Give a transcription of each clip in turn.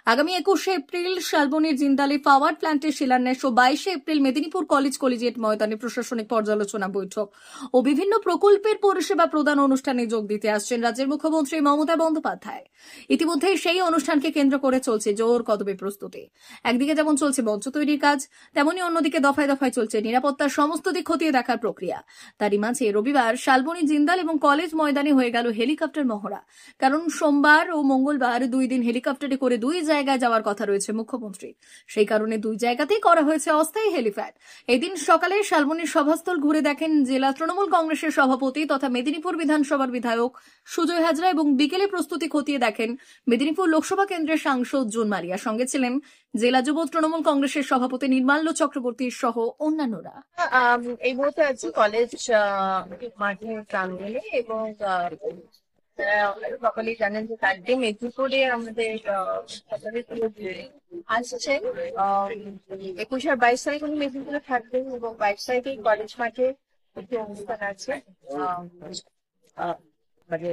আগামী 21শে এপ্রিল শালবনীর জিন্দালে পাওয়ার প্ল্যান্টের শিলান্যাস ও 22শে এপ্রিল মেদিনীপুর কলেজ কলেজিয়েট ময়দানে প্রশাসনিক পর্যালোচনা বৈঠক ও বিভিন্ন প্রকল্পের পরিষেবা প্রদান অনুষ্ঠানে যোগ দিতে আসছেন রাজ্যের মুখ্যমন্ত্রী মমতা বন্দ্যোপাধ্যায়। ইতিমধ্যে সেই অনুষ্ঠানকে কেন্দ্র করে চলছে জোর কদমে প্রস্তুতি। একদিকে যেমন চলছে মঞ্চ তৈরির কাজ, তেমনি অন্যদিকে দফায় দফায় চলছে নিরাপত্তার সমস্ত দিক খতিয়ে দেখার প্রক্রিয়া। তারই মাঝে রবিবার শালবনী জিন্দাল এবং কলেজ ময়দানে হয়ে গেল হেলিকপ্টার মহড়া। কারণ সোমবার ও মঙ্গলবার 2 দিন হেলিকপ্টারে করে 2 জায়গায় যাওয়ার কথা রয়েছে মুখ্যমন্ত্রী। সেই কারণে 2 জায়গাতেই করা হয়েছে অস্থায়ী হেলিপ্যাড। এদিন সকালে শালবনীর সভাস্থল ঘুরে দেখেন জেলা তৃণমূল কংগ্রেসের সভাপতি তথা মেদিনীপুর বিধানসভার বিধায়ক সুজয় হাজরা এবং বিকেলে প্রস্তুতি খতিয়ে দেখেন মেদিনীপুর লোকসভা কেন্দ্রের সাংসদ জুন মারিয়া। সঙ্গে ছিলেন জেলা যুব তৃণমূল কংগ্রেসের সভাপতি নির্মাল্য চক্রবর্তী সহ অন্যান্যরা। এই মুহূর্তে আছি কলেজ মাঠের প্রাঙ্গণে এবং সকলেই জানেন যে চারটে মেদিনীপুরে আমাদের আসছেন 21 আর 22 তারিখ উনি মেদিনীপুরে থাকবেন এবং 22 তারিখে কলেজ মাঠে একটি অনুষ্ঠান আছে মানে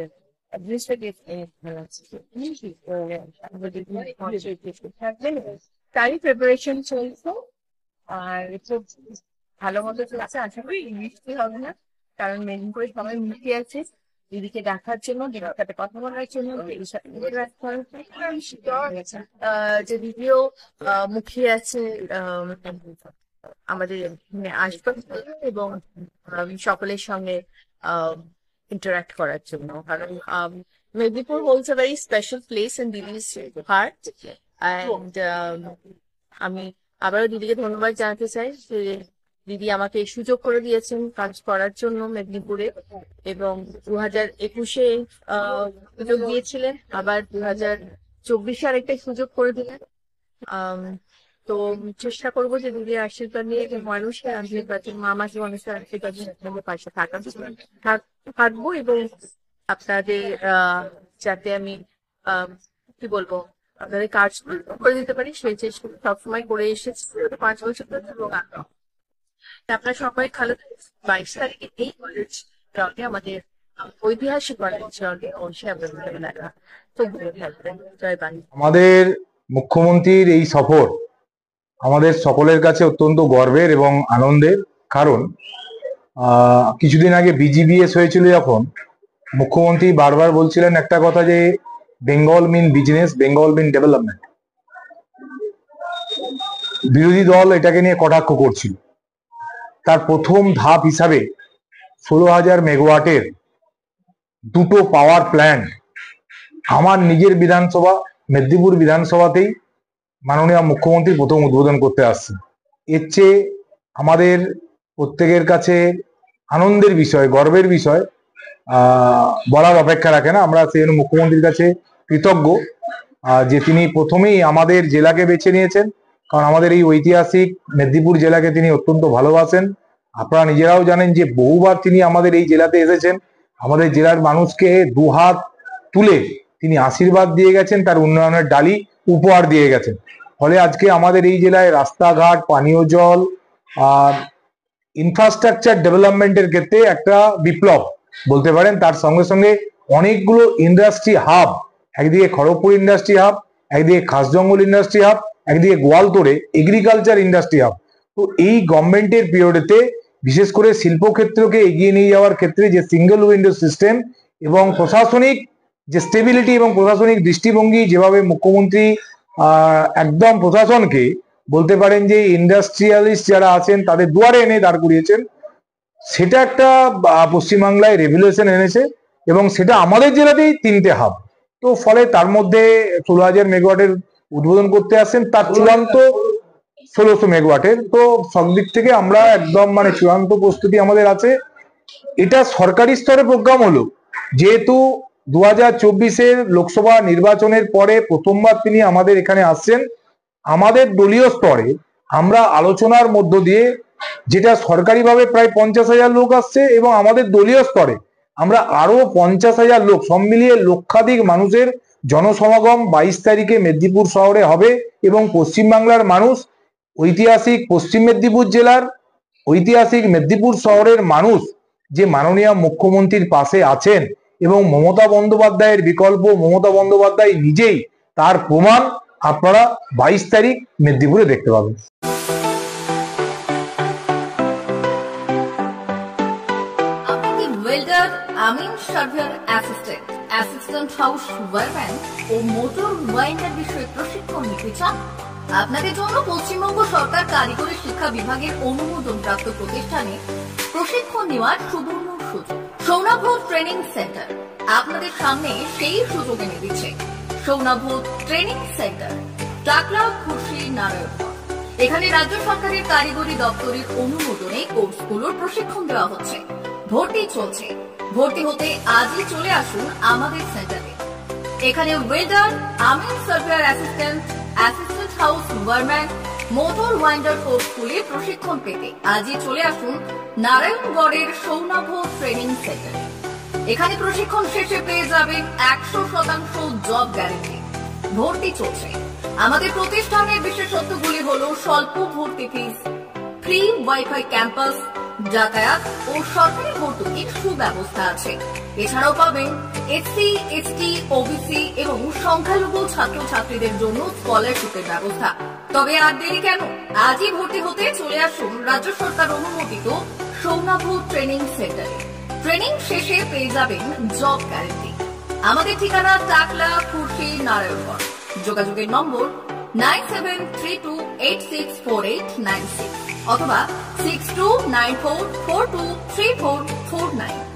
তারই প্রিপারেশন চলছে আর খুব ভালো মতো চলছে। আশা করি মিষ্টি হবে না, কারণ মেদিনীপুরে সবাই মিষ্টি আছে দিদিকে দেখার জন্য, দিদির সাথে কথা বলার জন্য, দিদির সাথে যে দিদিও মুখিয়ে আছে আমাদের আসবেন এবং সকলের সঙ্গে interact করার জন্য, কারণ Medinipur holds a very special place in দিদি's heart and আমি আবারও দিদিকে ধন্যবাদ জানাতে চাই যে দিদি আমাকে সুযোগ করে দিয়েছেন কাজ করার জন্য মেদিনীপুরে এবং 2021-এ সুযোগ দিয়েছিলেন, আবার 2024-এ আরেকটা সুযোগ করে দিলেন। তো চেষ্টা করবো যে দিদির আশীর্বাদ নিয়ে মানুষের আশীর্বাদ, মামাকে মানুষের আশীর্বাদ পাশে থাকবো এবং আপনাদের যাতে আমি কি বলবো আপনাদের কাজ করে দিতে পারি সেই চেষ্টা সবসময় করে এসেছি 5 বছর ধরে। এবং আপনারা সবাই ভালো 22 তারিখে এই কলেজ গ্রাউন্ডে আমাদের ঐতিহাসিক কলেজ গ্রাউন্ডে অবশ্যই আপনাদের দেখা। তো ভালো থাকবেন। জয় বাংলা। আমাদের মুখ্যমন্ত্রীর এই সফর আমাদের সকলের কাছে অত্যন্ত গর্বের এবং আনন্দের, কারণ কিছুদিন আগে বিজিবিএস হয়েছিল যখন মুখ্যমন্ত্রী বারবার বলছিলেন একটা কথা যে বেঙ্গল মিন বিজনেস, বেঙ্গল মিন ডেভেলপমেন্ট। বিরোধী দল এটাকে নিয়ে কটাক্ষ করছিল। তার প্রথম ধাপ হিসাবে 16,000 মেগাওয়াটের 2টো পাওয়ার প্ল্যান্ট আমার নিজের বিধানসভা মেদিনীপুর বিধানসভাতেই মাননীয় মুখ্যমন্ত্রী প্রথম উদ্বোধন করতে আসছেন। এর চেয়ে আমাদের প্রত্যেকের কাছে আনন্দের বিষয়, গর্বের বিষয় বলার অপেক্ষা রাখে না। আমরা সেই জন্য মুখ্যমন্ত্রীর কাছে কৃতজ্ঞ যে তিনি প্রথমেই আমাদের জেলাকে বেছে নিয়েছেন, কারণ আমাদের এই ঐতিহাসিক মেদিনীপুর জেলাকে তিনি অত্যন্ত ভালোবাসেন। আপনারা নিজেরাও জানেন যে বহুবার তিনি আমাদের এই জেলাতে এসেছেন, আমাদের জেলার মানুষকে দুহাত তুলে তিনি আশীর্বাদ দিয়ে গেছেন, তার উন্নয়নের ডালি উপহার দিয়ে গেছেন। ফলে আজকে আমাদের এই জেলায় রাস্তাঘাট, পানীয় জল আর ইনফ্রাস্ট্রাকচার ডেভেলপমেন্টের ক্ষেত্রে একটা বিপ্লব বলতে পারেন। তার সঙ্গে সঙ্গে অনেকগুলো ইন্ডাস্ট্রি হাব, একদিকে খড়গপুর ইন্ডাস্ট্রি হাব, একদিকে খাসজঙ্গল ইন্ডাস্ট্রি হাব, একদিকে গোয়ালতোড়ে এগ্রিকালচার ইন্ডাস্ট্রি হাব। তো এই গভর্নমেন্টের পিরিয়ডেতে বিশেষ করে শিল্পক্ষেত্রকে এগিয়ে নিয়ে যাওয়ার ক্ষেত্রে যে সিঙ্গেল উইন্ডো সিস্টেম এবং প্রশাসনিক যে স্টেবিলিটি এবং প্রশাসনিক দৃষ্টিভঙ্গি, যেভাবে মুখ্যমন্ত্রী একদম প্রশাসনকে বলতে পারেন যে ইন্ডাস্ট্রিয়ালিস্ট যারা আছেন তাদের দুয়ারে এনে দাঁড় করিয়েছেন, সেটা একটা পশ্চিমবাংলায় রেভলিউশন এনেছে এবং সেটা আমাদের জেলাতেই 3টে হাব। তো ফলে তার মধ্যে 16,000 মেগাওয়াটের উদ্বোধন করতে আসছেন, তার চূড়ান্ত 1600 মেগাওয়াটের। তো সব দিক থেকে আমরা একদম চূড়ান্ত প্রস্তুতি আমাদের আছে। এটা সরকারি স্তরে প্রোগ্রাম হলো, যেহেতু 2024-এর লোকসভা নির্বাচনের পরে প্রথমবার তিনি আমাদের এখানে আসছেন। আমাদের দলীয় স্তরে আমরা আলোচনার মধ্য দিয়ে, যেটা সরকারিভাবে প্রায় 50,000 লোক আসছে এবং আমাদের দলীয় স্তরে আমরা আরো 50,000 লোক, সব মিলিয়ে লক্ষাধিক মানুষের জনসমাগম 22 তারিখে মেদিনীপুর শহরে হবে। এবং পশ্চিমবাংলার মানুষ, ঐতিহাসিক পশ্চিম মেদিনীপুর জেলার ঐতিহাসিক মেদিনীপুর শহরের মানুষ যে মাননীয় মুখ্যমন্ত্রীর পাশে আছেন এবং মমতা বন্দ্যোপাধ্যায়ের বিকল্প মমতা বন্দ্যোপাধ্যায় নিজেই তার প্রমাণ আপনারা 22 তারিখ মেদিনীপুরে দেখতে পাবেন। আপনি ওয়েল্ডার, আমিন surveyor assistant, assistant house wireman ও মোটর ওয়াইন্ডার বিষয়ে প্রশিক্ষণ নিতে চান? আপনাদের জন্য পশ্চিমবঙ্গ সরকার কারিগরি শিক্ষা বিভাগের অনুমোদনপ্রাপ্ত প্রতিষ্ঠানে প্রশিক্ষণ নেওয়ার সুবর্ণ সুযোগ। সৌনাভ ট্রেনিং সেন্টার আপনাদের সামনে সেই সুযোগ এনে দিচ্ছে। সৌনাভ ট্রেনিং সেন্টার, টাকলা, খুশি, নারায়ণগড়। এখানে রাজ্য সরকারের কারিগরি দপ্তরের অনুমোদনে কোর্সগুলোর প্রশিক্ষণ দেওয়া হচ্ছে। ভর্তি চলছে। ভর্তি হতে আজই চলে আসুন আমাদের সেন্টারে। এখানে ওয়েল্ডার, আমিন surveyor assistant, assistant house wireman, motor winder কোর্সগুলি প্রশিক্ষণ পেতে আজই চলে আসুন নারায়ণগড়ের সৌনাভ ট্রেনিং সেন্টারে। এখানে প্রশিক্ষণ শেষে পেয়ে যাবেন 100% জব গ্যারেন্টি। ভর্তি চলছে। আমাদের প্রতিষ্ঠানের বিশেষত্বগুলি হলো স্বল্প ভর্তি ফিস, ফ্রি ওয়াইফাই ক্যাম্পাস, যাতায়াত ও সরকারি ভর্তুকির সুব্যবস্থা আছে। এছাড়াও পাবেন এসসি, এসটি, ওবিসি এবং সংখ্যালঘু ছাত্রছাত্রীদের জন্য স্কলারশিপের ব্যবস্থা। তবে আর দেরি কেন? আজই ভর্তি হতে চলে আসুন রাজ্য সরকার অনুমোদিত সৌনাভ ট্রেনিং সেন্টারে। ট্রেনিং শেষে পেয়ে যাবেন জব গ্যারেন্টি। আমাদের ঠিকানা টাকলা, খুশি, নারায়ণগড়। যোগাযোগের নম্বর 9732864896 অথবা 6294423449।